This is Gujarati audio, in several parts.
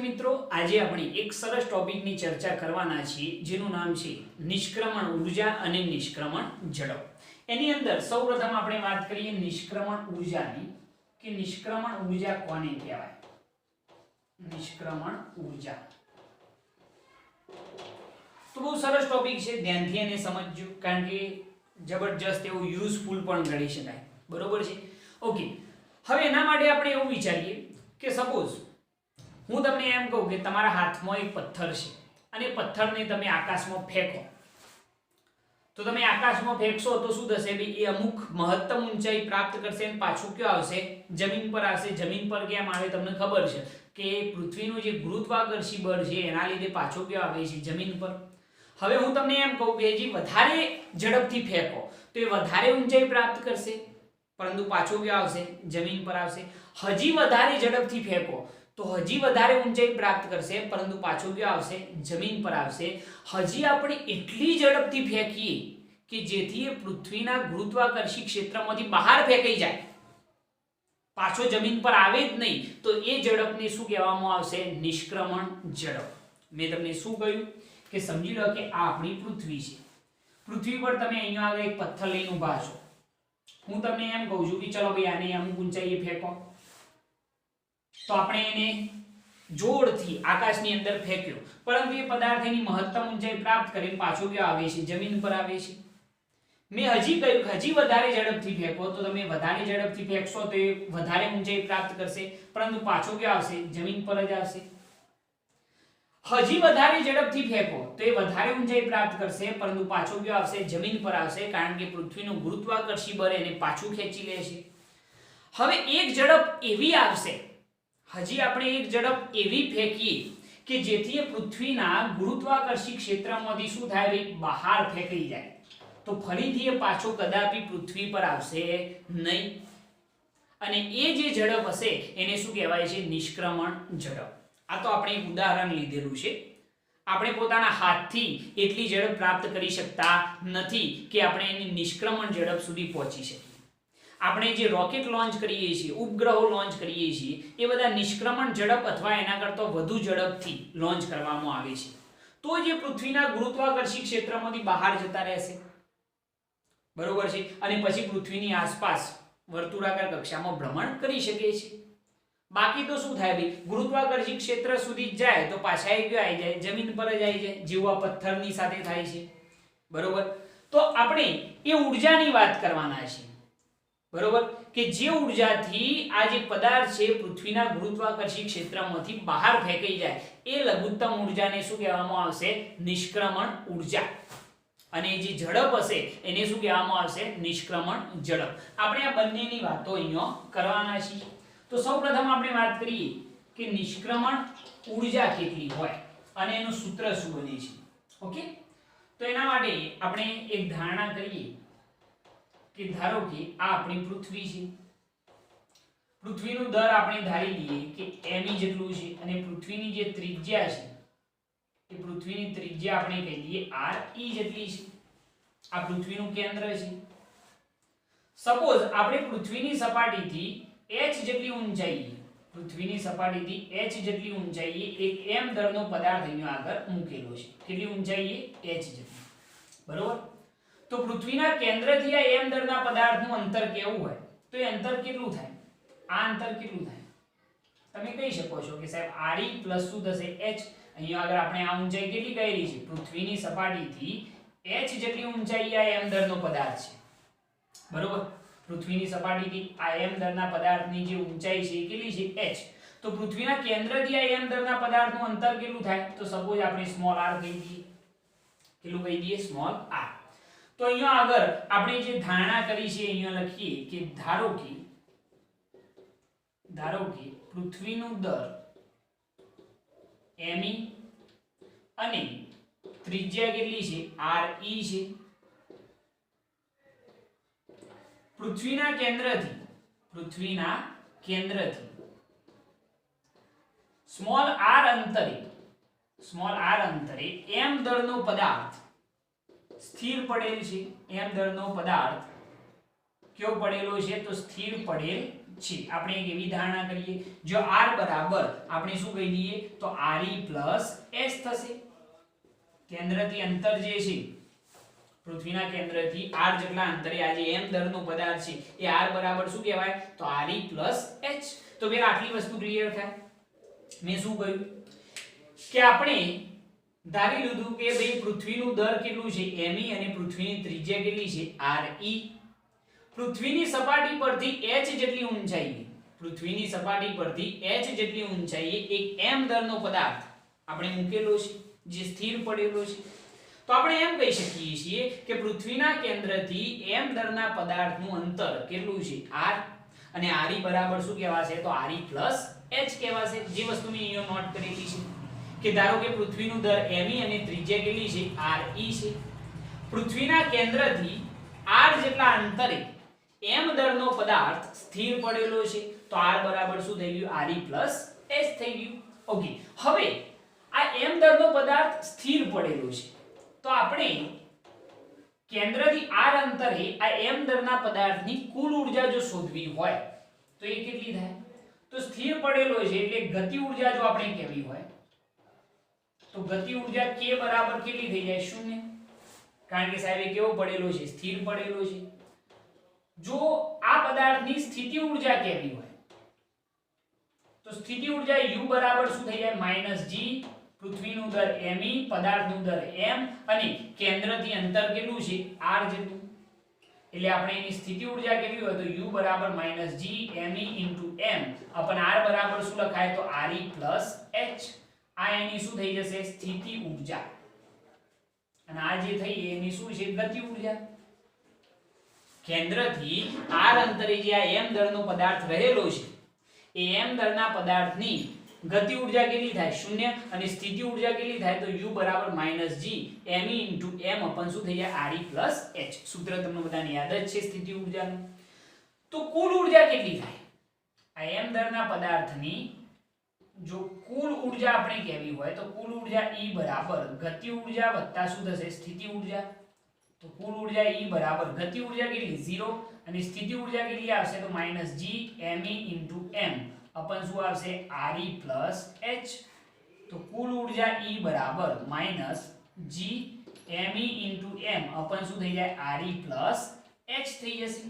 મિત્રો, આજે આપણે એક સરસ ટોપિકની ચર્ચા કરવાના છીએ જેનું નામ છે નિષ્ક્રમણ ઉર્જા અને નિષ્ક્રમણ ઝડપ. એની અંદર સૌપ્રથમ આપણે વાત કરીએ નિષ્ક્રમણ ઉર્જાની કે નિષ્ક્રમણ ઉર્જા કોને કહેવાય. નિષ્ક્રમણ ઉર્જા તો બહુ સરસ ટોપિક છે, ધ્યાનથી એને સમજજો કારણ કે જબરજસ્ત એવું યુઝફુલ પણ ગણી શકાય. બરોબર છે? ઓકે, હવે એના માટે આપણે એવું વિચારીએ કે સપોઝ હું તમને એમ કહું કે તમારા હાથમાં એક પથ્થર છે અને પથ્થરને તમે આકાશમાં ફેંકો. તો તમે આકાશમાં ફેંકશો તો શું થશે ભાઈ? એ અમુક મહત્તમ ઊંચાઈ પ્રાપ્ત કરશે અને પાછું ક્યાં આવશે? જમીન પર આવશે. જમીન પર કેમ આવે તમને ખબર છે કે પૃથ્વીનું જે ગુરુત્વાકર્ષી બળ છે એના લીધે પાછું ક્યાં આવે છે? જમીન પર. હવે હું તમને એમ કહું કે જે વધારે ઝડપથી ફેંકો તો એ વધારે ઊંચાઈ પ્રાપ્ત કરશે પરંતુ પાછું ક્યાં આવશે? જમીન પર આવશે. હજી વધારે ઝડપથી ફેંકો તો હજી વધારે ઊંચાઈ પ્રાપ્ત કરશે પરંતુ પાછું ક્યાં આવશે? જમીન પર આવશે. હજી આપણે એટલી ઝડપથી ફેંકીએ કે જેથી એ પૃથ્વીના ગુરુત્વાકર્ષી ક્ષેત્રમાંથી બહાર ફેંકાઈ જાય, પાછો જમીન પર આવે જ નહીં, તો એ ઝડપને શું કહેવામાં આવશે? નિષ્ક્રમણ ઝડપ. મેં તમને શું કહ્યું કે સમજી લો કે આ આપણી પૃથ્વી છે. પૃથ્વી પર તમે અહીંયા આગળ એક પથ્થર લઈને ઊભા છો. હું તમને એમ કહું છું કે ચલો ભાઈ આને અમુક ઊંચાઈએ ફેંકો. તો આપણે એને જોરથી આકાશની અંદર ફેંક્યો પરંતુ એ પદાર્થ એની મહત્તમ ઊંચાઈ પ્રાપ્ત કરીને પાછો ક્યાં આવે છે? જમીન પર આવે છે. મેં હજી કહ્યું કે હજી વધારે ઝડપથી ફેંકો તો તમે વધારે ઝડપથી ફેંકશો તો એ વધારે ઊંચાઈ પ્રાપ્ત કરશે પરંતુ પાછો ક્યાં આવશે? જમીન પર જ આવશે. હજી વધારે ઝડપથી ફેંકો તો એ વધારે ઊંચાઈ પ્રાપ્ત કરશે પરંતુ પાછો ક્યાં આવશે? જમીન પર આવશે કારણ કે પૃથ્વીનું ગુરુત્વાકર્ષી બળ એને પાછું ખેંચી લે છે. હવે એક ઝડપ એવી આવશે, હજી આપણે એક ઝડપ એવી ફેંકીએ કે જેથી એ પૃથ્વીના ગુરુત્વાકર્ષી ક્ષેત્રમાંથી શું થાય ભાઈ? બહાર ફેંકાઈ જાય, તો ફરીથી એ પાછો કદાપી પૃથ્વી પર આવશે નહીં. અને એ જે ઝડપ હશે એને શું કહેવાય છે? નિષ્ક્રમણ ઝડપ. આ તો આપણે એક ઉદાહરણ લીધેલું છે. આપણે પોતાના હાથથી એટલી ઝડપ પ્રાપ્ત કરી શકતા નથી કે આપણે એની નિષ્ક્રમણ ઝડપ સુધી પહોંચી શકીએ. આપણે જે રોકેટ લોન્ચ કરીએ છીએ, ઉપગ્રહો લોન્ચ કરીએ છીએ, એ બધા નિષ્ક્રમણ ઝડપ અથવા એના કરતાં વધુ ઝડપથી લોન્ચ કરવામાં આવે છે. તો જે પૃથ્વીના ગુરુત્વાકર્ષી ક્ષેત્રમાંથી બહાર જતા રહેશે. બરોબર છે? અને પછી પૃથ્વીની આસપાસ વર્તુળાકાર કક્ષામાં ભ્રમણ કરી શકે છે. બાકી તો શું થાય ભાઈ? ગુરુત્વાકર્ષી ક્ષેત્ર સુધી જ જાય તો પાછા એ ક્યાં આવી જાય? જમીન પર જ આવી જાય, જેવું આ પથ્થરની સાથે થાય છે. બરોબર? તો આપણે એ ઉર્જાની વાત કરવાના છે. બરોબર? કે જે ઉર્જાથી આ જે પદાર્થ છે પૃથ્વીના ગુરુત્વાકર્ષી ક્ષેત્રમાંથી બહાર ફેંકાઈ જાય એ લઘુત્તમ ઉર્જાને શું કહેવામાં આવશે? નિષ્ક્રમણ ઉર્જા. અને જે ઝડપ હશે એને શું કહેવામાં આવશે? નિષ્ક્રમણ ઝડપ. આપણે આ બંનેની વાતો અહીંયા કરવાના છીએ. તો સૌપ્રથમ આપણે વાત કરીએ કે નિષ્ક્રમણ ઉર્જા કેટલી હોય અને એનું સૂત્ર શું બને છે. ઓકે, તો એના માટે આપણે એક ધારણા કરીએ કે ધારો કે આ આપણી પૃથ્વી છે. પૃથ્વીનું દર આપણે ધારી લઈએ કે m જેટલું છે અને પૃથ્વીની જે ત્રિજ્યા છે એ પૃથ્વીની ત્રિજ્યા આપણે કહી દઈએ r e જેટલી છે. આ પૃથ્વીનું કેન્દ્ર છે. સપોઝ આપણે પૃથ્વીની સપાટીથી h જેટલી ઊંચાઈએ, પૃથ્વીની સપાટીથી h જેટલી ઊંચાઈએ એક m દરનો પદાર્થ અહીંયા આગળ મૂકેલો છે. કેટલી ઊંચાઈએ? h જેટલી. બરોબર? તો પૃથ્વીના કેન્દ્રથી આ m દરના પદાર્થનું અંતર કેવું હોય? તો એ અંતર કેટલું થાય? આ અંતર કેટલું થાય? તમે કહી શકો છો કે સાહેબ re પ્લસ શું થશે? h. અહીંયા આગળ આપણે આ ઊંચાઈ કેટલી કરી છે? પૃથ્વીની સપાટીથી h જેટલી ઊંચાઈ આ m દરનો પદાર્થ છે. બરોબર? પૃથ્વીની સપાટીથી આ m દરના પદાર્થની જે ઊંચાઈ છે કેટલી છે? h. તો પૃથ્વીના કેન્દ્રથી આ m દરના પદાર્થનું અંતર કેટલું થાય? તો સપોઝ આપણે સ્મોલ r કહી દઈએ. કેટલું કહી દઈએ? Small r. તો અહીંયા આગળ આપણે જે ધારણા કરી છે અહીંયા લખીએ કે ધારો કે પૃથ્વીનું દર me અને ત્રિજ્યા કેટલી છે? re છે. પૃથ્વીના કેન્દ્રથી સ્મોલ r અંતરે m દળનો પદાર્થ સ્થિર પડેલ છે. m દળનો પદાર્થ કેવો પડેલો છે? તો સ્થિર પડેલ છે। આપણે એક એવી ધારણા કરીએ જો r બરાબર આપણે શું કહી દઈએ તો re h થશે। કેન્દ્રથી અંતર જે છે પૃથ્વીના કેન્દ્રથી r જેટલા અંતરે આ જે m દળનો પદાર્થ છે એ r બરાબર શું કહેવાય તો re h। તો પેલા આટલી વસ્તુ ક્લિયર થાય। મેં શું કહ્યું કે આપણે ધારી લીધું કે ભાઈ પૃથ્વીનું દર કેટલું છે me અને પૃથ્વીની ત્રિજ્યા કેટલી છે re। પૃથ્વીની સપાટી પરથી h જેટલી ઊંચાઈએ પૃથ્વીની સપાટી પરથી h જેટલી ઊંચાઈએ એક m દળનો પદાર્થ આપણે મૂકેલો છે જે સ્થિર પડેલો છે। તો આપણે એમ કહી શકીએ છીએ કે પૃથ્વીના કેન્દ્રથી m દળના પદાર્થનું અંતર કેટલું છે r અને re બરાબર શું કહેવાશે તો re h કહેવાશે। જે વસ્તુ મેં અહીંયા નોટ કરેલી છે કે ધારો કે પૃથ્વીનું દર me અને ત્રિજ્યા કેટલી છે re છે। પૃથ્વીના કેન્દ્રથી r જેટલા અંતરે m દળનો પદાર્થ સ્થિર પડેલો છે તો r બરાબર શું થઈ ગયું re h થઈ ગયું। ઓકે, હવે આ m દળનો પદાર્થ સ્થિર પડેલો છે તો આપણે કેન્દ્રથી r અંતરે આ m દળના પદાર્થની કુલ ઊર્જા જો શોધવી હોય તો એ કેટલી થાય તો સ્થિર પડેલો છે એટલે ગતિ ઊર્જા જો આપણે કહેવી હોય તો ગતિ ઊર્જા k બરાબર કેટલી થઈ જાય 0। કારણ કે સાહેબ એ કેવો પડેલો છે સ્થિર પડેલો છે। જો આ પદાર્થની સ્થિતિ ઊર્જા કહેવી હોય તો સ્થિતિ ઊર્જા u બરાબર શું થઈ જાય -g પૃથ્વીનું દર me પદાર્થનું દર m અને કેન્દ્રથી અંતર કેટલું છે r જેટલું। એટલે આપણે એની સ્થિતિ ઊર્જા કેવી હોય તો u બરાબર -g me m अपन r બરાબર શું લખાય તો re h। આ એની શું થઈ જશે સ્થિતિ ઊર્જા અને આ જે થઈ એની શું છે ગતિ ઊર્જા। કેન્દ્રથી r અંતરે જે આ m દળનો પદાર્થ રહેલો છે એ m દળના પદાર્થની ગતિ ઊર્જા કેટલી થાય 0 અને સ્થિતિ ઊર્જા કેટલી થાય તો u બરાબર -g me m अपन શું થઈ જાય re h। સૂત્ર તમને બધાને યાદ જ છે સ્થિતિ ઊર્જાનું। તો કુલ ઊર્જા કેટલી થાય આ m દળના પદાર્થની જો કુલ ઊર્જા આપણે કહેવી હોય તો કુલ ઊર્જા E બરાબર ગતિ ઊર્જા વત્તા શું થશે સ્થિતિ ઊર્જા। તો કુલ ઊર્જા E બરાબર ગતિ ઊર્જા કેટલી 0 અને સ્થિતિ ઊર્જા કેટલી આવશે તો -g me m अपन શું આવશે re h। તો કુલ ઊર્જા E બરાબર -g me m अपन શું થઈ જાય re h થઈ જશે।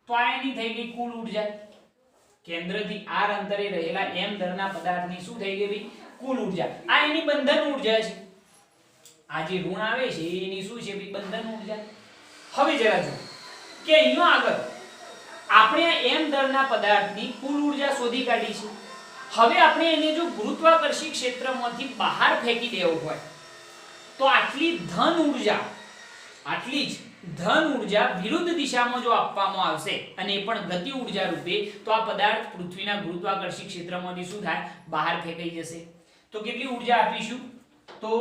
તો આ એની થઈ ગઈ કુલ ઊર્જા। કેન્દ્રથી r અંતરે રહેલા m દળના પદાર્થની શું થઈ ગઈ ભાઈ કુલ ઊર્જા। આ એની બંધન ઊર્જા છે। આ જે ઋણ આવે છે એની શું છે ભાઈ બંધન ઊર્જા। હવે જરા જો કે અહીંયા આગળ આપણે આ m દળના પદાર્થની કુલ ઊર્જા શોધી કાઢી છે। હવે આપણે એને જો ગુરુત્વાકર્ષી ક્ષેત્રમાંથી બહાર ફેંકી દેવું હોય તો આટલી ધન ઊર્જા આટલી જ ધન ઊર્જા વિરુદ્ધ દિશામાં જો આપવામાં આવશે અને એ પણ ગતિ ઊર્જા રૂપે તો આ પદાર્થ પૃથ્વીના ગુરુત્વાકર્ષી ક્ષેત્રમાંથી શું થાય બહાર ફેંકાઈ જશે। તો કેટલી ઊર્જા આપીશું તો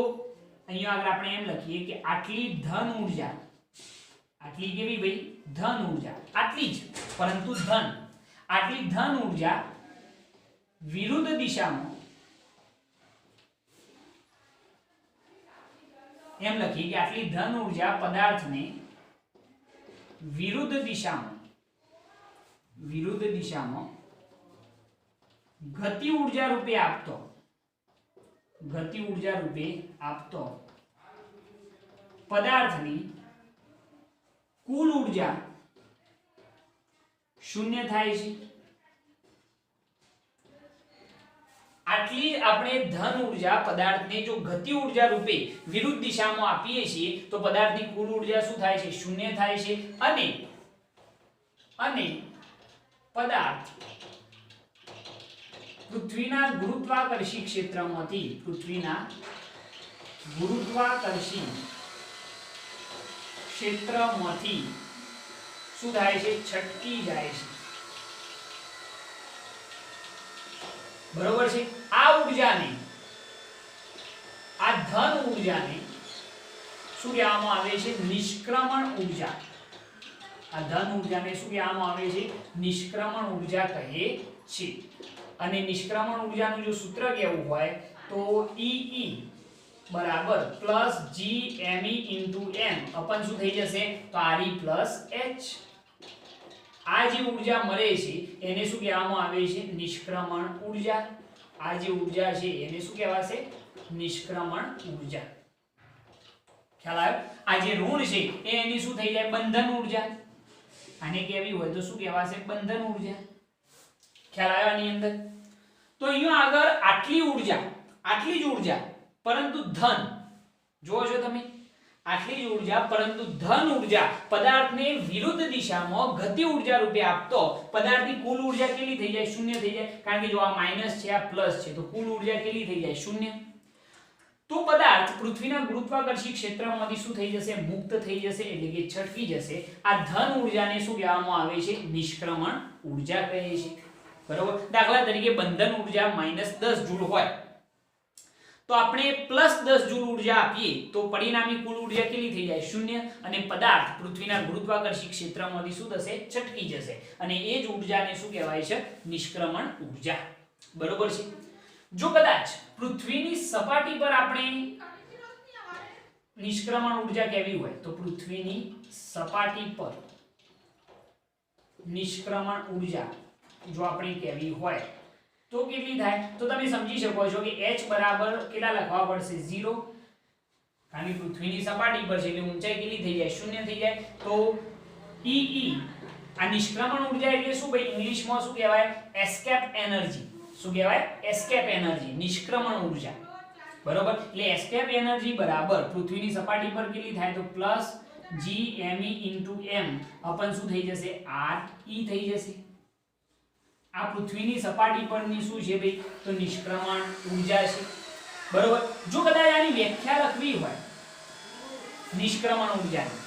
અહીંયા આગળ આપણે એમ લખીએ કે આટલી ધન ઊર્જા આટલી કેવી ભાઈ ધન ઊર્જા આટલી જ પરંતુ ધન આટલી ધન ઊર્જા વિરુદ્ધ દિશામાં એમ લખીએ કે આટલી ધન ઊર્જા પદાર્થને વિરુદ્ધ દિશામાં ગતિ ઊર્જા રૂપે આપતો પદાર્થની કુલ ઊર્જા 0 થાય છે। આટલી આપણે ધન ઊર્જા પદાર્થને જો ગતિ ઊર્જા રૂપે વિરુદ્ધ દિશામાં આપીએ છીએ તો પદાર્થની કુલ ઊર્જા શું થાય છે 0 થાય છે અને પદાર્થ પૃથ્વીના ગુરુત્વાકર્ષી ક્ષેત્રમાંથી શું થાય છે છટકી જાય છે। બરોબર છે। આ ઊર્જાને આ ધન ઊર્જાને શું કહેવામાં આવે છે નિષ્ક્રમણ ઊર્જા। આ ધન ઊર્જાને શું કહેવામાં આવે છે નિષ્ક્રમણ ઊર્જા કહે છે। અને નિષ્ક્રમણ ઊર્જાનું જો સૂત્ર કેવું હોય તો E બરાબર +g me m अपन શું થઈ જશે તો re h। આ જે ઊર્જા મળે છે એને શું કહેવામાં આવે છે? નિષ્ક્રમણ ઊર્જા. આ જે ઊર્જા છે એને શું કહેવાશે? નિષ્ક્રમણ ઊર્જા. ખ્યાલ આવ્યો? આ જે ઋણ છે એ એની શું થઈ જાય? બંધન ઊર્જા. આને કેવી હોય તો શું કહેવાશે? બંધન ઊર્જા. ખ્યાલ આવ્યો આની અંદર? તો અહીંયા આગળ આટલી જ ઊર્જા પરંતુ ધન, જોવો છો તમે, આટલી જ ઊર્જા પરંતુ ધન ઊર્જા પદાર્થને વિરુદ્ધ દિશામાં ગતિ ઊર્જા રૂપે આપતો પદાર્થની કુલ ઊર્જા કેટલી થઈ જાય? શૂન્ય થઈ જાય. કારણ કે જો આ માઈનસ છે, આ પ્લસ છે, તો કુલ ઊર્જા કેટલી થઈ જાય? શૂન્ય. તો પદાર્થ પૃથ્વીના ગુરુત્વાકર્ષી ક્ષેત્રમાંથી શું થઈ જશે? મુક્ત થઈ જશે, એટલે કે છટકી જશે. આ ધન ઊર્જાને શું કહેવામાં આવે છે? નિષ્ક્રમણ ઊર્જા કહે છે. બરોબર. દાખલા તરીકે બંધન ઊર્જા -10 જૂલ હોય તો આપણે +10 જૂલ ઊર્જા આપીએ તો પરિણામી કુલ ઊર્જા કેટલી થઈ જાય? શૂન્ય. અને પદાર્થ પૃથ્વીના ગુરુત્વાકર્ષી ક્ષેત્રમાંથી શું થશે? છટકી જશે. અને એ જ ઊર્જાને શું કહેવાય છે? નિષ્ક્રમણ ઊર્જા. બરોબર છે. જો કદાચ પૃથ્વીની સપાટી પર આપણે નિષ્ક્રમણ ઊર્જા કેવી હોય તો પૃથ્વીની સપાટી પર નિષ્ક્રમણ ઊર્જા જો આપણે કેવી હોય તો કેટલી થાય? તો તમે સમજી શકો છો કે h બરાબર કેટલા લખવા પડશે? 0. કારણ કે પૃથ્વીની સપાટી પર છે એટલે ઊંચાઈ કેટલી થઈ જાય? શૂન્ય થઈ જાય. તો E આ નિષ્ક્રમણ ઊર્જા એટલે શું ભાઈ? ઇંગ્લિશમાં શું કહેવાય? Escape energy. શું કહેવાય? એસ્કેપ એનર્જી, નિષ્ક્રમણ ઊર્જા. બરોબર. એટલે એસ્કેપ એનર્જી બરાબર પૃથ્વીની સપાટી પર કેટલી થાય? તો +gme m અપન શું થઈ જશે? re થઈ જશે. આ પૃથ્વીની સપાટી પરની શું છે ભાઈ? તો નિષ્ક્રમણ ઊર્જા છે. બરોબર. જો કદાચ આની વ્યાખ્યા લખવી હોય નિષ્ક્રમણ ઊર્જાની,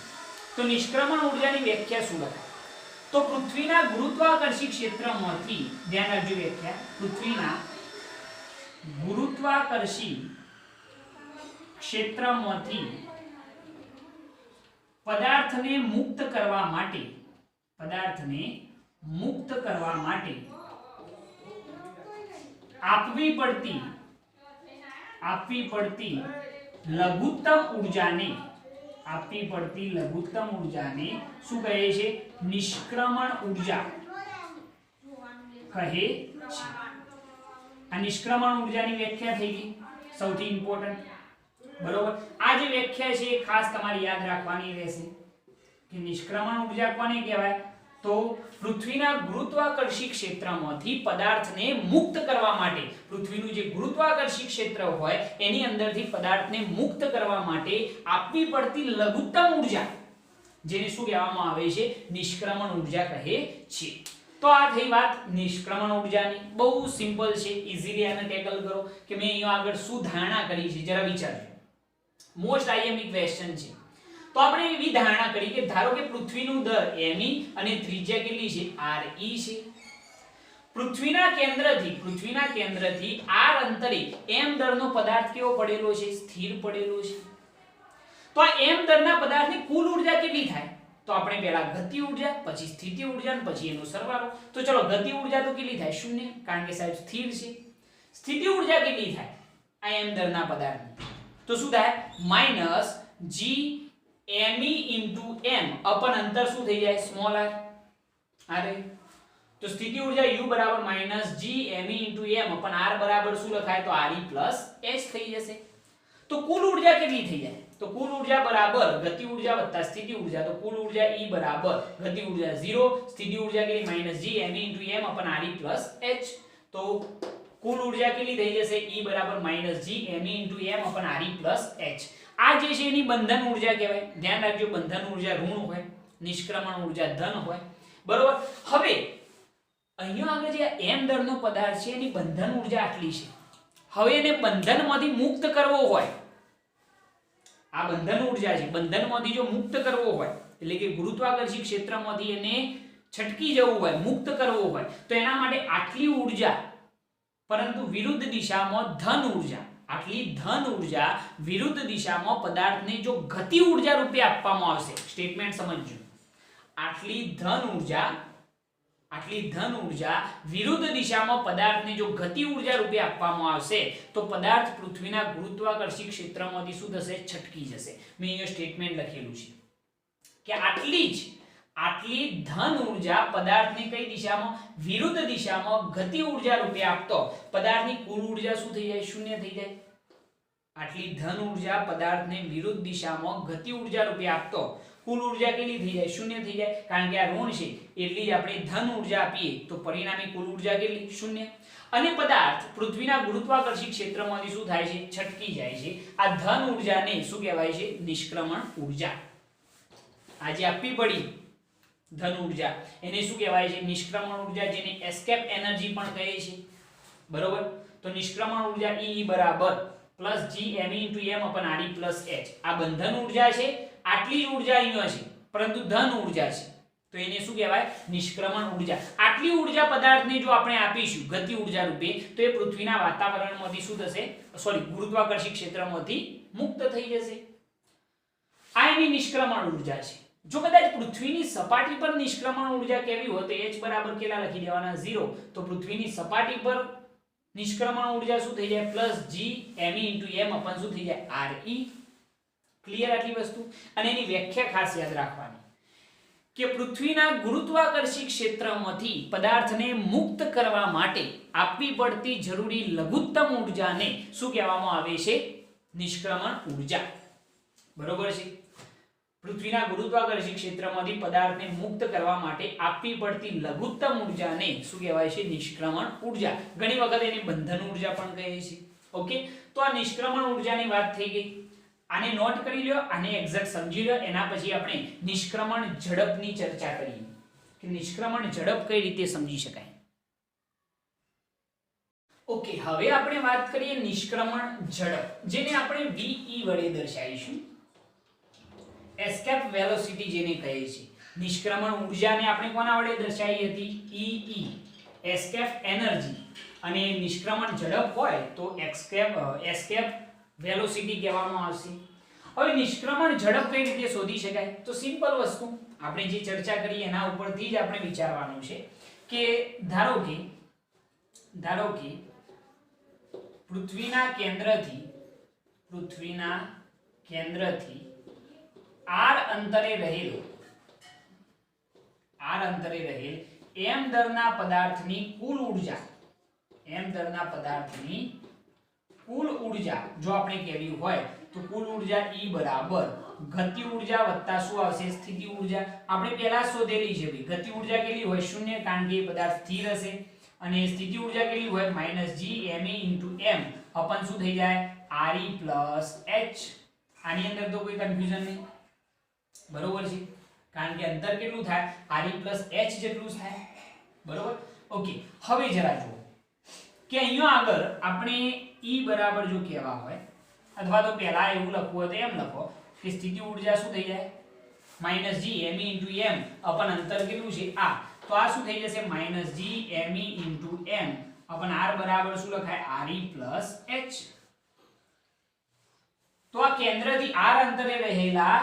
તો નિષ્ક્રમણ ઊર્જાની વ્યાખ્યા શું લખાય? તો પૃથ્વીના ગુરુત્વાકર્ષી ક્ષેત્રમાંથી, ધ્યાન રાખજો વ્યાખ્યા, પૃથ્વીના ગુરુત્વાકર્ષી ક્ષેત્રમાંથી પદાર્થને મુક્ત કરવા માટે આપવી પડતી લઘુત્તમ ઊર્જાને શું કહે છે? નિષ્ક્રમણ ઊર્જા કહે છે. આ નિષ્ક્રમણ ઊર્જાની વ્યાખ્યા થઈ ગઈ, સૌથી ઇમ્પોર્ટન્ટ. બરોબર. આ જે વ્યાખ્યા છે એ ખાસ તમારે યાદ રાખવાની રહેશે કે નિષ્ક્રમણ ઊર્જા કોને કહેવાય? તો પૃથ્વીના ગુરુત્વાકર્ષી ક્ષેત્રમાંથી પદાર્થને મુક્ત કરવા માટે, પૃથ્વીનું જે ગુરુત્વાકર્ષી ક્ષેત્ર હોય એની અંદરથી પદાર્થને મુક્ત કરવા માટે આપવી પડતી લઘુત્તમ ઊર્જા, જેને શું કહેવામાં આવે છે? નિષ્ક્રમણ ઊર્જા કહે છે. તો આ થઈ વાત નિષ્ક્રમણ ઊર્જાની. બહુ સિમ્પલ છે, ઈઝીલી આને ટેકલ કરો કે મેં અહીંયા આગળ શું ધારણા કરી છે, જરા વિચારજો. મોસ્ટ આઈએમપી ક્વેશ્ચન છે. તો આપણે એવી ધારણા કરી કે ધારો કે પૃથ્વીનું દર me અને ત્રિજ્યા કેટલી છે? re છે. પૃથ્વીના કેન્દ્રથી r અંતરે m દરનો પદાર્થ કેવો પડેલો છે? સ્થિર પડેલો છે. તો આ m દરના પદાર્થની કુલ ઊર્જા કેટલી થાય? તો આપણે પહેલા ગતિ ઊર્જા, પછી સ્થિતિ ઊર્જા અને પછી એનો સરવાળો. તો ચલો ગતિ ઊર્જા તો કેટલી થાય? 0, કારણ કે સાહેબ સ્થિર છે. સ્થિતિ ઊર્જા કેટલી થાય? આ m દરના પદાર્થની તો શું થાય? -g me m અપન અંતર શું થઈ જાય? Small r. અરે તો સ્થિતિ ઊર્જા u બરાબર -g me m અપન r બરાબર શું લખાય? તો re h થઈ જશે. તો કુલ ઊર્જા કેટલી થઈ જાય? તો કુલ ઊર્જા બરાબર ગતિ ઊર્જા વત્તા સ્થિતિ ઊર્જા. તો કુલ ઊર્જા E બરાબર ગતિ ઊર્જા 0, સ્થિતિ ઊર્જા કેટલી? -g me m અપન re h. તો કુલ ઊર્જા કેટલી થઈ જશે? E બરાબર -g me m અપન re h. આ જે છે એની બંધન ઊર્જા કહેવાય. ધ્યાન રાખજો, બંધન ઊર્જા ઋણ હોય, નિષ્ક્રમણ ઊર્જા ધન હોય. બરોબર. હવે અહીંયા આગળ જે m દરનો પદાર્થ છે એની બંધન ઊર્જા આટલી છે. હવે એને બંધનમાંથી મુક્ત કરવો હોય, આ બંધન ઊર્જા છે, બંધનમાંથી જો મુક્ત કરવો હોય એટલે કે ગુરુત્વાકર્ષી ક્ષેત્રમાંથી એને છટકી જવું હોય, મુક્ત કરવો હોય, તો એના માટે આટલી ઊર્જા પરંતુ વિરુદ્ધ દિશામાં ધન ઊર્જા, આટલી ધન ઊર્જા વિરુદ્ધ દિશામાં પદાર્થને જો ગતિ ઊર્જા રૂપે આપવામાં આવશે. સ્ટેટમેન્ટ સમજજો. આટલી ધન ઊર્જા વિરુદ્ધ દિશામાં પદાર્થને જો ગતિ ઊર્જા રૂપે આપવામાં આવશે તો પદાર્થ પૃથ્વીના ગુરુત્વાકર્ષી ક્ષેત્રમાંથી શું થશે? છટકી જશે. મેં અહીંયા સ્ટેટમેન્ટ લખેલું છે કે આટલી ધન ઉર્જા પદાર્થને કઈ દિશામાં વિરુદ્ધ દિશામાં ગતિ ઉર્જા રૂપે આપતો પદાર્થની કુલ ઉર્જા શું થઈ જાય શૂન્ય થઈ જાય આટલી ધન ઉર્જા પદાર્થને વિરુદ્ધ દિશામાં ગતિ ઉર્જા રૂપે આપતો કુલ ઉર્જા કેટલી થઈ જાય શૂન્ય થઈ જાય કારણ કે આ ઋણ છે એટલી જ આપણે ધન ઉર્જા આપીએ તો પરિણામી કુલ ઉર્જા કેટલી શૂન્ય અને પદાર્થ પૃથ્વીના ગુરુત્વાકર્ષી ક્ષેત્રમાંથી શું થાય છે છટકી જાય છે આ ધન ઉર્જાને શું કહેવાય છે નિષ્ક્રમણ ઉર્જા આજે આપવી પડી ધન ઉર્જા એને શું કહેવાય છે નિષ્ક્રમણ ઉર્જા જેને એસ્કેપ એનર્જી પણ કહે છે બરોબર તો નિષ્ક્રમણ ઉર્જા E બરાબર + G m * m / R + H આ બંધન ઉર્જા છે આટલી જ ઉર્જા અહીંયા છે પરંતુ ધન ઉર્જા છે તો એને શું કહેવાય નિષ્ક્રમણ ઉર્જા આટલી ઉર્જા પદાર્થને જો આપણે આપીશું ગતિ ઉર્જા રૂપે તો એ પૃથ્વીના વાતાવરણમાંથી શું થશે સોરી ગુરુત્વાકર્ષી ક્ષેત્રમાંથી મુક્ત થઈ જશે આ એની નિષ્ક્રમણ ઉર્જા છે જો કદાચ પૃથ્વીની સપાટી પર નિષ્ક્રમણ ઉર્જા કેવી હોય તો h બરાબર કેટલા લખી દેવાના 0 તો પૃથ્વીની સપાટી પર નિષ્ક્રમણ ઉર્જા શું થઈ જાય + G m * m / શું થઈ જાય Re ક્લિયર આટલી વસ્તુ અને એની વ્યાખ્યા ખાસ યાદ રાખવાની કે પૃથ્વીના ગુરુત્વાકર્ષી ક્ષેત્રમાંથી પદાર્થને મુક્ત કરવા માટે આપવી પડતી જરૂરી લઘુત્તમ ઉર્જાને શું કહેવામાં આવે છે નિષ્ક્રમણ ઉર્જા બરોબર છે પૃથ્વીના ગુરુત્વાકર્ષી ક્ષેત્રમાંથી પદાર્થને મુક્ત કરવા માટે આપવી પડતી લઘુત્તમ ઉર્જાને શું કહેવાય છે નિષ્ક્રમણ ઉર્જા ઘણી વખત એને બંધન ઉર્જા પણ કહે છે ઓકે તો આ નિષ્ક્રમણ ઉર્જાની વાત થઈ ગઈ આને નોટ કરી લ્યો આને એક્ઝેક્ટ સમજી લ્યો એના પછી આપણે નિષ્ક્રમણ ઝડપની ચર્ચા કરીએ કે નિષ્ક્રમણ ઝડપ કઈ રીતે સમજી શકાય ઓકે હવે આપણે વાત કરીએ નિષ્ક્રમણ ઝડપ જેને આપણે VE વડે દર્શાવીશું એસ્કેપ વેલોસિટી જેને કહે છે નિષ્ક્રમણ ઊર્જાને આપણે કોના વડે દર્શાવી હતી EE એસ્કેપ એનર્જી અને નિષ્ક્રમણ ઝડપ હોય તો એસ્કેપ વેલોસિટી કહેવામાં આવશે હવે નિષ્ક્રમણ ઝડપ કઈ રીતે શોધી શકાય તો સિમ્પલ વસ્તુ આપણે જે ચર્ચા કરી એના ઉપરથી જ આપણે વિચારવાનું છે કે ધારો કે પૃથ્વીના કેન્દ્રથી r અંતરે રહેલ m દરના પદાર્થની કુલ ઉર્જા જો આપણે કેવી હોય તો કુલ ઉર્જા E બરાબર ગતિ ઉર્જા વત્તા શું આવશે સ્થિતિ ઉર્જા આપણે પહેલા શોધેલી છે ભાઈ ગતિ ઉર્જા કેટલી હોય 0 કારણ કે પદાર્થ સ્થિર હશે અને સ્થિતિ ઉર્જા કેટલી હોય -G m * m / શું થઈ જાય Re + H આની અંદર તો કોઈ કન્ફ્યુઝન નહીં બરોબર છે કારણ કે અંતર કેટલું થાય Re + H જેટલું થાય બરોબર ઓકે હવે જરા જુઓ કે અહીંયા આગળ આપણે E બરાબર જો કહેવા હોય અથવા તો પહેલા એવું લખવું હોય તો એમ લખો કે સ્થિતિ ઉર્જા શું થઈ જાય -G m * m / અંતર કેટલું છે આ તો આ શું થઈ જશે -G m * m / r બરાબર શું લખાય Re + H તો આ કેન્દ્રથી r અંતરે રહેલા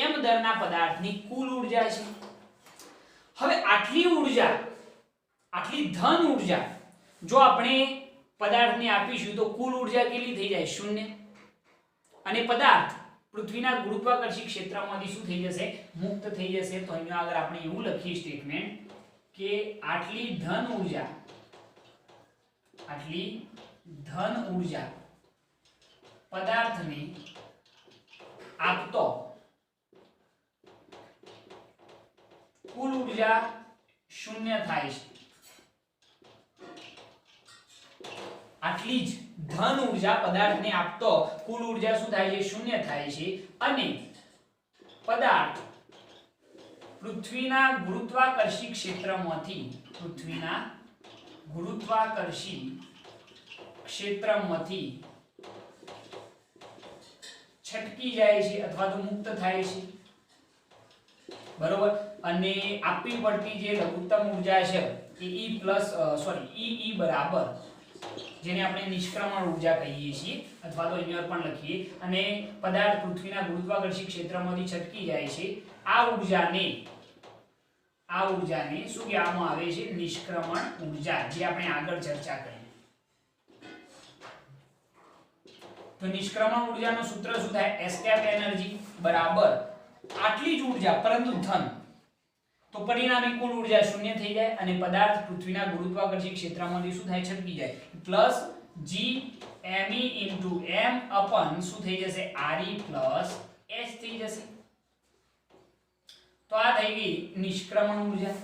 m દરના પદાર્થની કુલ ઉર્જા છે હવે આટલી ધન ઉર્જા જો આપણે પદાર્થને આપીશું તો કુલ ઉર્જા કેટલી થઈ જાય 0 અને પદાર્થ પૃથ્વીના ગુરુત્વાકર્ષી ક્ષેત્રમાંથી શું થઈ જશે મુક્ત થઈ જશે તો અહીંયા આગળ આપણે એવું લખીએ સ્ટેટમેન્ટ કે આટલી ધન ઉર્જા પદાર્થને આપતો કુલ ઉર્જા 0 થાય છે આટલી જ ધન ઉર્જા પદાર્થને આપતો કુલ ઉર્જા શું થાય છે 0 થાય છે અને પદાર્થ પૃથ્વીના ગુરુત્વાકર્ષી ક્ષેત્રમાંથી છટકી જાય છે અથવા તો મુક્ત થાય છે બરોબર અને આપવી પડતી જે લઘુત્તમ ઉર્જા છે એ EE બરાબર જેને આપણે નિષ્ક્રમણ ઉર્જા કહીએ છીએ અથવા તો અહીંયા પણ લખીએ અને પદાર્થ પૃથ્વીના ગુરુત્વાકર્ષી ક્ષેત્રમાંથી છટકી જાય છે આ ઉર્જાને શું કહેવામાં આવે છે નિષ્ક્રમણ ઉર્જા જે આપણે આગળ ચર્ચા કરી તો નિષ્ક્રમણ ઉર્જાનું સૂત્ર શું થાય એસ્કેપ એનર્જી બરાબર આટલી જ ઉર્જા પરંતુ ધન તો પરિણામે કુલ ઉર્જા શૂન્ય થઈ જાય અને પદાર્થ પૃથ્વીના ગુરુત્વાકર્ષણ ક્ષેત્રમાંથી શું થાય છટકી જાય પ્લસ g me m અપન શું થઈ જશે re પ્લસ h થઈ જશે। તો આ થઈ ગઈ નિષ્ક્રમણ ઉર્જા।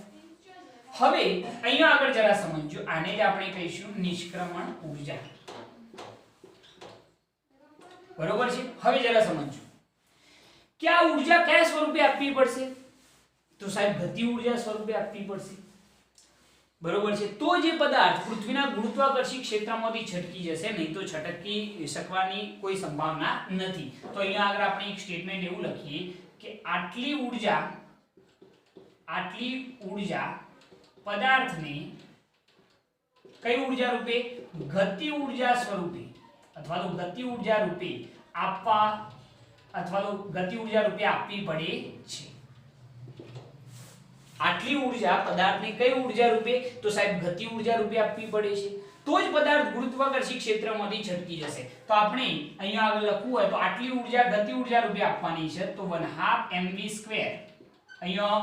હવે અહીંયા આગળ જરા સમજો, આને જ આપણે કહીશું નિષ્ક્રમણ ઉર્જા, બરોબર છે। હવે જરા સમજો કે આ ઉર્જા કયા સ્વરૂપે આપવી પડશે, તો સાહેબ ગતિ ઉર્જા સ્વરૂપે આપવી પડશે, બરોબર છે। તો જે પદાર્થ પૃથ્વીના ગુરુત્વાકર્ષણ ક્ષેત્રમાંથી છટકી જશે, નહીં તો છટકી શકવાની કોઈ સંભાવના નથી। તો અહીંયા આગળ આપણે એક સ્ટેટમેન્ટ એવું લખીએ કે આટલી ઉર્જા પદાર્થને કઈ ઉર્જા રૂપે, ગતિ ઉર્જા સ્વરૂપે અથવા તો ગતિ ઉર્જા રૂપે આપવી પડે છે। આટલી ઉર્જા પદાર્થને કઈ ઉર્જા રૂપે, તો સાહેબ ગતિ ઉર્જા રૂપે આપવી પડે છે, તો જ પદાર્થ ગુરુત્વાકર્ષણ ક્ષેત્રમાંથી છટકી જશે। તો આપણે અહીંયા આગળ લખવું હોય તો આટલી ઉર્જા ગતિ ઉર્જા રૂપે આપવાની છે, તો 1/2 mv², અહીંયા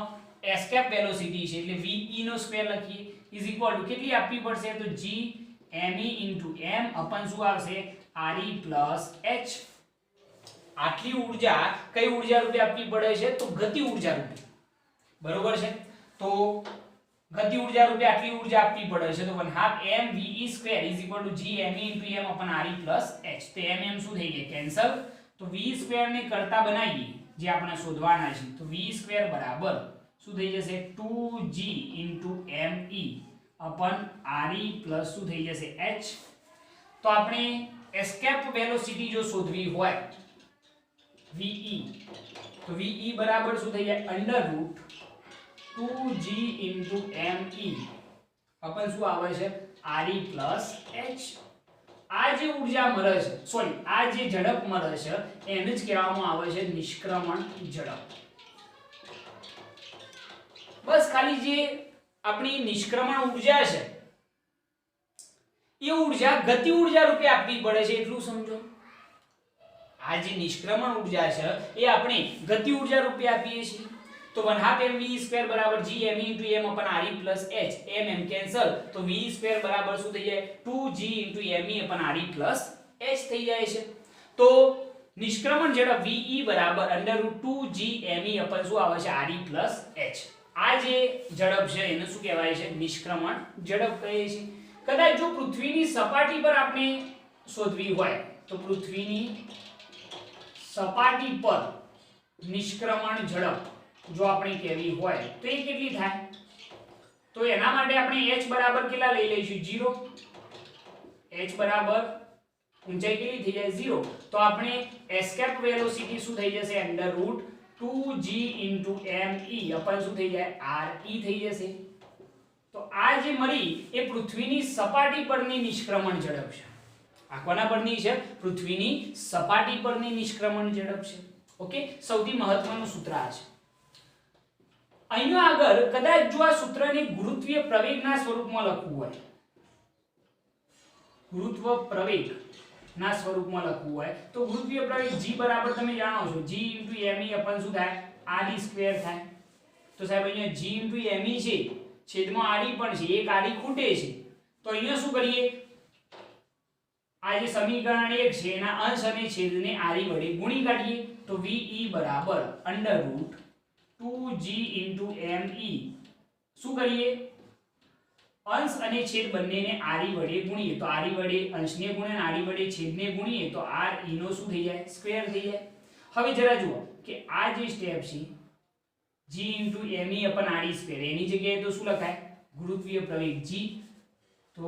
એસ્કેપ વેલોસિટી છે એટલે ve નો સ્ક્વેર લખીએ ઇઝ ઇક્વલ ટુ કેટલી આપવી પડશે, તો g me m અપન શું આવશે re પ્લસ h। આટલી ઉર્જા કઈ ઉર્જા રૂપે આપવી પડે છે, તો ગતિ ઉર્જા રૂપે, બરોબર છે। તો ગતિ ઉર્જા રૂપે આટલી ઉર્જા આપવી પડે છે, તો 1/2 mve² is equal to g me m અપન re plus h। તો mm શું થઈ ગઈ કેન્સલ, તો v² ને કરતા બનાવીએ જે આપણે શોધવાના છે, તો v² બરાબર શું થઈ જશે 2g me અપન re પ્લસ શું થઈ જશે h। તો આપણે એસ્કેપ વેલોસિટી જો શોધવી હોય ve, તો ve બરાબર શું થઈ જાય √2g me અપન શું આવે છે re પ્લસ h। આ જે ઉર્જા મળે છે, સોરી આ જે ઝડપ મળે છે એને જ કહેવામાં આવે છે નિષ્ક્રમણ ઝડપ। બસ ખાલી જે આપણી નિષ્ક્રમણ ઉર્જા છે એ ઉર્જા ગતિ ઉર્જા રૂપે આપવી પડે છે એટલું સમજો। આ જે નિષ્ક્રમણ ઉર્જા છે એ આપણે ગતિ ઉર્જા રૂપે આપીએ છીએ, તો 1/2 mv² બરાબર g me m અપન re plus h, mm cancel, તો v² બરાબર શું થઈ જાય 2g me અપન re plus h થઈ જાય છે। તો નિષ્ક્રમણ ઝડપ ve બરાબર √2g me અપન શું આવે છે re પ્લસ h। આ જે ઝડપ છે એને શું કહેવાય છે નિષ્ક્રમણ ઝડપ કહે છે। કદાચ જો પૃથ્વીની સપાટી પર આપણે શોધવી હોય તો પૃથ્વીની સપાટી પર નિષ્ક્રમણ ઝડપ જો આપણે કહેવી હોય તો એ કેટલી થાય, તો એના માટે આપણે h બરાબર કેટલા લઈ લઈશું 0, h બરાબર ઊંચાઈ કેટલી થઈ જાય 0, તો આપણે એસ્કેપ વેલોસિટી શું થઈ જશે √2g me અપન શું થઈ જાય re થઈ જશે। તો આ જે મળી એ પૃથ્વીની સપાટી પરની નિષ્ક્રમણ ઝડપ છે। આ કોના પરની છે, પૃથ્વીની સપાટી પરની નિષ્ક્રમણ ઝડપ છે। ઓકે, સૌથી મહત્વનું સૂત્ર આ છે। અહીંયા આગળ કદાચ જો આ સૂત્રને ગુરુત્વીય પ્રવેગના સ્વરૂપમાં લખવું હોય, ગુરુત્વ પ્રવેગના સ્વરૂપમાં લખવું હોય તો ગુરુત્વીય પ્રવેગ g બરાબર તમે જાણો છો g me અપન શું થાય re² થાય। તો સાહેબ અહીંયા g me છે છેદમાં re પણ છે, એક re ખૂટે છે, તો અહીંયા શું કરીએ આ જે સમીકરણ 1 છે એના અંશ અને છેદને re વડે ગુણી કાઢીએ, તો ve બરાબર √2g me શું કરીએ અંશ અને છેદ બંનેને re વડે ગુણીએ, તો re વડે અંશને ગુણે અને re વડે છેદને ગુણીએ તો re નો શું થઈ જાય સ્ક્વેર થઈ જાય। હવે જરા જુઓ કે આ જે સ્ટેપ છે g me અપન re² એની જગ્યાએ તો શું લખાય ગુરુત્વીય પ્રવેગ g, તો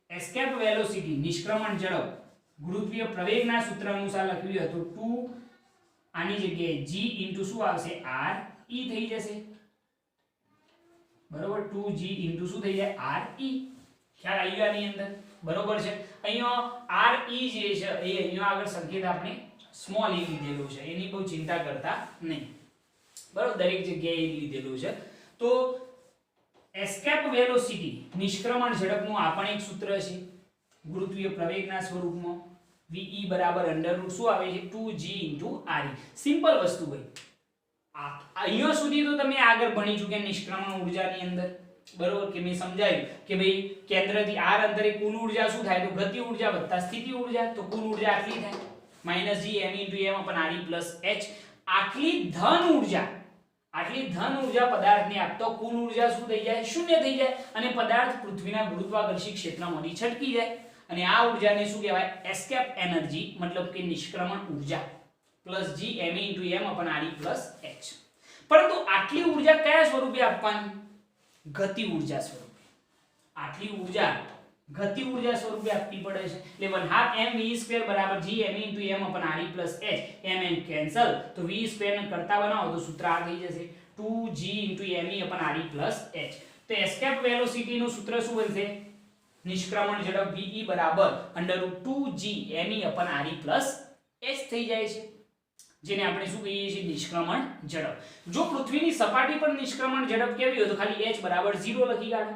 એસ્કેપ વેલોસિટી નિષ્ક્રમણ ઝડપ ગુરુત્વીય પ્રવેગના સૂત્ર અનુસાર લખ્યું હતું 2 આની જગ્યાએ g શું આવશે re થઈ જશે, બરોબર 2g શું થઈ જાય re। ખ્યાલ આવી ગયો આની અંદર, બરોબર છે। અહીંયા re જે છે એ અહીંયા આગળ સંકેત આપણે સ્મોલ e લીધેલું છે, એની બહુ ચિંતા કરતા નહીં, બરોબર દરેક જગ્યાએ એ લીધેલું છે। તો એસ્કેપ વેલોસિટી નિષ્ક્રમણ ઝડપનું આ પણ એક સૂત્ર છે ગુરુત્વીય પ્રવેગના સ્વરૂપમાં ve બરાબર √ શું આવે છે 2g re। સિમ્પલ વસ્તુ ભાઈ, અહીંયા સુધી તો તમે આગળ ભણી ચૂક્યા નિષ્ક્રમણ ઊર્જાની અંદર, બરોબર કે મેં સમજાવ્યું કે ભાઈ કેન્દ્રથી r અંતરે કુલ ઊર્જા શું થાય તો ગતિ ઊર્જા વત્તા સ્થિતિ ઊર્જા, તો કુલ ઊર્જા આટલી થાય -gm × h. આટલી ધન ઊર્જા પદાર્થને આપતો કુલ ઊર્જા શું થઈ જાય શૂન્ય થઈ જાય અને પદાર્થ પૃથ્વીના ગુરુત્વાકર્ષી ક્ષેત્રમાંથી છટકી જાય અને આ ઊર્જાને શું કહેવાય એસ્કેપ એનર્જી મતલબ કે નિષ્ક્રમણ ઊર્જા +gm × h. પરંતુ આટલી ઊર્જા કયા સ્વરૂપે આપવાની ગતિ ઊર્જા સ્વરૂપે. આટલી ઊર્જા ગતિ ઊર્જા સ્વરૂપે આપવી પડે છે એટલે 1/2 mv² = gm × h. m cancel તો v² ને કરતા બનાવો તો સૂત્ર આ થઈ જશે 2g × h. તો એસ્કેપ વેલોસિટી નું સૂત્ર શું બનશે નિષ્ક્રમણ ઝડપ ve = √2gm / h થઈ જાય છે, જેને આપણે શું કહીએ છીએ નિષ્ક્રમણ ઝડપ. જો પૃથ્વીની સપાટી પર નિષ્ક્રમણ ઝડપ કેવી હોય તો ખાલી h = 0 લખી કાઢો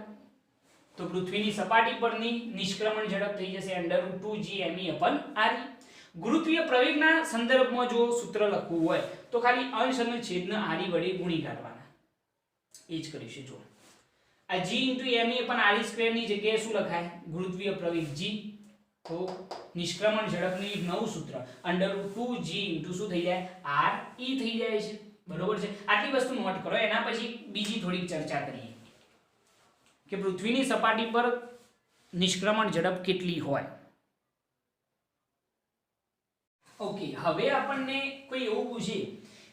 તો પૃથ્વીની સપાટી પરની નિષ્ક્રમણ ઝડપ થઈ જશે √2gm / ગુરુત્વીય પ્રવેગના સંદર્ભમાં જો સૂત્ર લખવું હોય તો ખાલી અંશ અને છેદને આરી વડે ગુણી કાઢવાના, એ જ કરીશું. જો આ g × me / ની જગ્યાએ શું લખાય ગુરુત્વીય પ્રવેગ g, તો નિષ્ક્રમણ ઝડપનું નવું સૂત્ર √2g * શું થઈ જાય re થઈ જાય છે, બરોબર છે. આટલી વસ્તુ નોટ કરો, એના પછી બીજી થોડીક ચર્ચા કરીએ કે પૃથ્વીની સપાટી પર નિષ્ક્રમણ ઝડપ કેટલી હોય. ઓકે, હવે આપણને કોઈ એવું પૂછે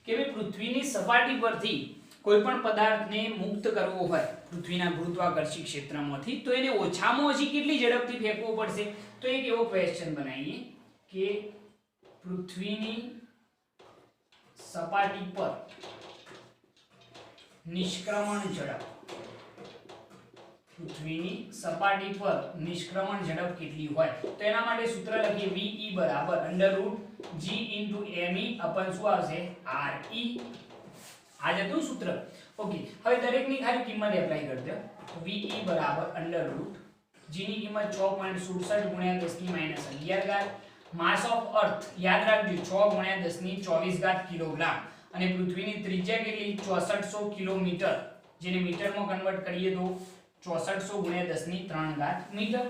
કે ભાઈ પૃથ્વીની સપાટી પરથી કોઈ પણ પદાર્થને મુક્ત કરવો હોય પૃથ્વીના ગુરુત્વાકર્ષી ક્ષેત્રમાંથી તો એને ઓછામાં ઓછી કેટલી ઝડપથી ફેંકવો પડશે. તો એક એવો ક્વેશ્ચન બનાવીએ કે પૃથ્વીની સપાટી પર નિષ્ક્રમણ ઝડપ, પૃથ્વીની સપાટી પર નિષ્ક્રમણ ઝડપ કેટલી હોય તો એના માટે સૂત્ર લખીએ ve = √g × me શું આવશે re. આ જતું સૂત્ર. ઓકે, હવે દરેકની ખાલી કિંમત એપ્લાય કરી દો. ve √g ની કિંમત 6.67 × 10⁻11 માસ ઓફ અર્થ યાદ રાખજો 6 × 10⁻24 કિલોગ્રામ અને પૃથ્વીની ત્રિજ્યા કેટલી 6400 કિલોમીટર, જેને મીટરમાં કન્વર્ટ કરીએ તો 6400 × 10⁻³ મીટર.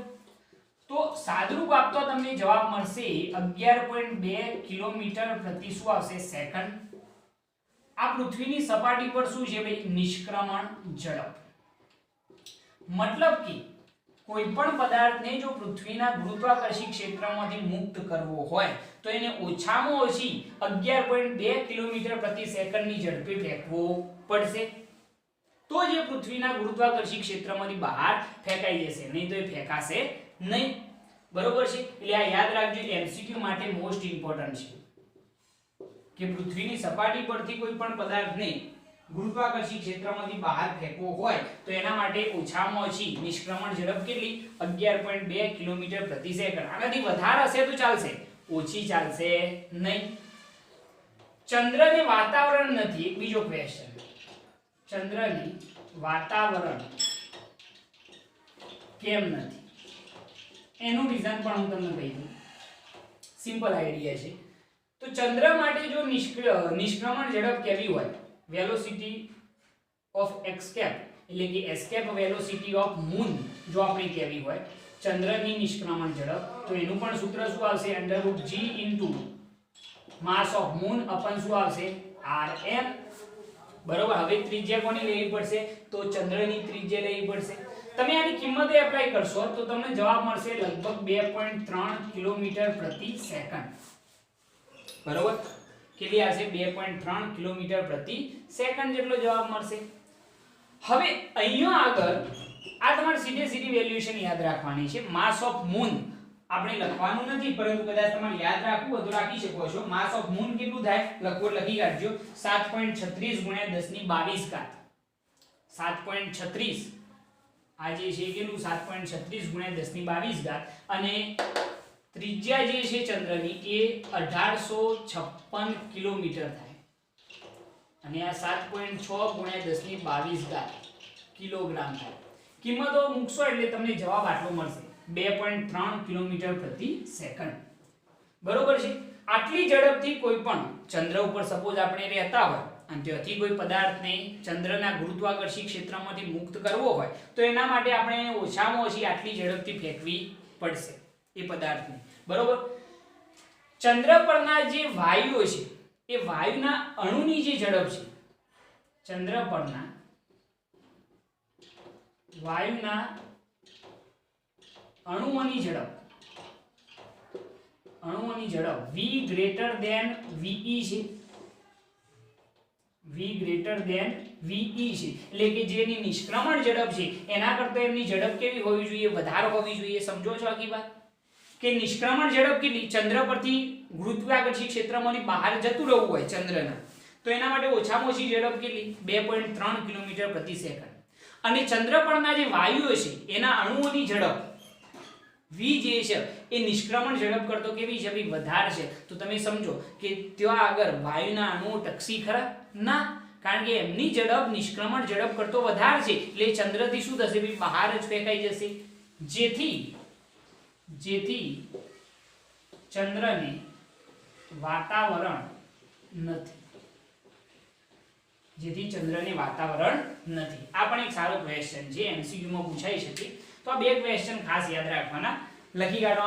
તો સાદરૂપ આપતો તમને જવાબ મળશે 11.2 કિલોમીટર પ્રતિ શું આવશે સેકન્ડ. આ પૃથ્વીની સપાટી પર શું છે ભાઈ નિષ્ક્રમણ ઝડપ. મતલબ કે કોઈ પણ પદાર્થને જો પૃથ્વીના ગુરુત્વાકર્ષી ક્ષેત્રમાંથી મુક્ત કરવો હોય તો એને ઓછામાં ઓછી 11.2 કિલોમીટર પ્રતિ સેકન્ડની ઝડપે ફેંકવો પડશે, તો જે પૃથ્વીના ગુરુત્વાકર્ષી ક્ષેત્રમાંથી બહાર ફેંકાઈ જશે, નહીં તો એ ફેંકાશે નહીં, બરોબર છે. એટલે આ યાદ રાખજો, MCQ માટે મોસ્ટ ઇમ્પોર્ટન્ટ છે કે પૃથ્વીની સપાટી પરથી કોઈ પણ પદાર્થને ગુરુત્વાકર્ષી ક્ષેત્રમાંથી બહાર ફેંકવો હોય તો એના માટે ઓછામાં ઓછી નિષ્ક્રમણ ઝડપ કેટલી 11.2 કિલોમીટર પ્રતિ સેકન્ડ. આનાથી વધારે હશે તો ચાલશે, ઓછી ચાલશે નહીં. ચંદ્રને વાતાવરણ નથી, એક બીજો ક્વેશ્ચન, ચંદ્રને વાતાવરણ કેમ નથી એનું રીઝન પણ હું તમને કહી દઉં. સિમ્પલ આઈડિયા છે. તો ચંદ્ર માટે જો નિષ્ક્રમણ ઝડપ કેવી હોય વેલોસિટી ઓફ એસ્કેપ એટલે કે એસ્કેપ વેલોસિટી ઓફ મૂન જો આપણે કેવી હોય ચંદ્રની નિષ્ક્રમણ ઝડપ તો એનું પણ સૂત્ર શું આવશે √g * માસ ઓફ મૂન / શું આવશે rm, બરોબર. હવે ત્રિજ્યા કોની લેવી પડશે તો ચંદ્રની ત્રિજ્યા લેવી પડશે. તમે આની કિંમત એપ્લાય કરશો તો તમને જવાબ મળશે લગભગ 2.3 કિલોમીટર પ્રતિ સેકન્ડ, બરોબર. કેટલી આવશે 2.3 કિલોમીટર પ્રતિ સેકન્ડ જેટલો જવાબ મળશે. હવે અહીંયા આગળ આ તમારે સીધી વેલ્યુએશન યાદ રાખવાની છે. માસ ઓફ મૂન આપણે લખવાનું નથી, પરંતુ કદાચ તમારે યાદ રાખવું હોય તો રાખી શકો છો. માસ ઓફ મૂન કેટલું થાય લખો, લખી કાઢજો 7.36 × 10⁻22. 7.36 આ જે છે કેટલું 7.36 × 10⁻22 અને ત્રિજ્યા જે છે ચંદ્રની એ 1856 કિલોમીટર થાય અને આ 7.6 × 10⁻22 કિલોગ્રામ થાય. કિંમતો મૂકશો એટલે તમને જવાબ આટલો મળશે 2.3 કિલોમીટર પ્રતિ સેકન્ડ, બરોબર છે. આટલી ઝડપથી કોઈ પણ ચંદ્ર ઉપર સપોઝ આપણે રહેતા હોય અને ત્યાંથી કોઈ પદાર્થને ચંદ્રના ગુરુત્વાકર્ષી ક્ષેત્રમાંથી મુક્ત કરવો હોય તો એના માટે આપણે એને ઓછામાં ઓછી આટલી ઝડપથી ફેંકવી પડશે એ પદાર્થને, બરોબર. ચંદ્ર પરના જે વાયુઓ છે એ વાયુના અણુની જે ઝડપ છે, ચંદ્ર પરના વાયુના અણુઓની ઝડપ v ગ્રેટર દેન ve છે, v ગ્રેટર દેન ve છે, એટલે કે જેની નિષ્ક્રમણ ઝડપ છે એના કરતાં એમની ઝડપ કેવી હોવી જોઈએ? વધારે હોવી જોઈએ. સમજો છો આખી વાત કે નિષ્ક્રમણ ઝડપ કેટલી? ચંદ્ર પરથી ગુરુત્વાકર્ષી ક્ષેત્રમાંથી બહાર જતું રહેવું હોય ચંદ્રના, તો એના માટે ઓછામાં ઓછી ઝડપ કેટલી? 2.3 કિલોમીટર પ્રતિ સેકન્ડ. અને ચંદ્ર પરના જે વાયુઓ છે એના અણુઓની ઝડપ v જે છે એ નિષ્ક્રમણ ઝડપ કરતો કેવી છે? ભાઈ વધારે છે. તો તમે સમજો કે ત્યાં આગળ વાયુના અણુઓ ટકસી ખરા? ના, કારણ કે એમની ઝડપ નિષ્ક્રમણ ઝડપ કરતો વધારે છે, એટલે ચંદ્રથી શું થશે? ભાઈ બહાર જ ફેંકાઈ જશે, જેથી ચંદ્રને વાતાવરણ નથી. આ પણ એક સારો ક્વેશ્ચન છે, એમસીક્યુ માં પૂછાઈ શકે. તો આ બે ક્વેશ્ચન ખાસ યાદ રાખવાના. લખી કાઢો.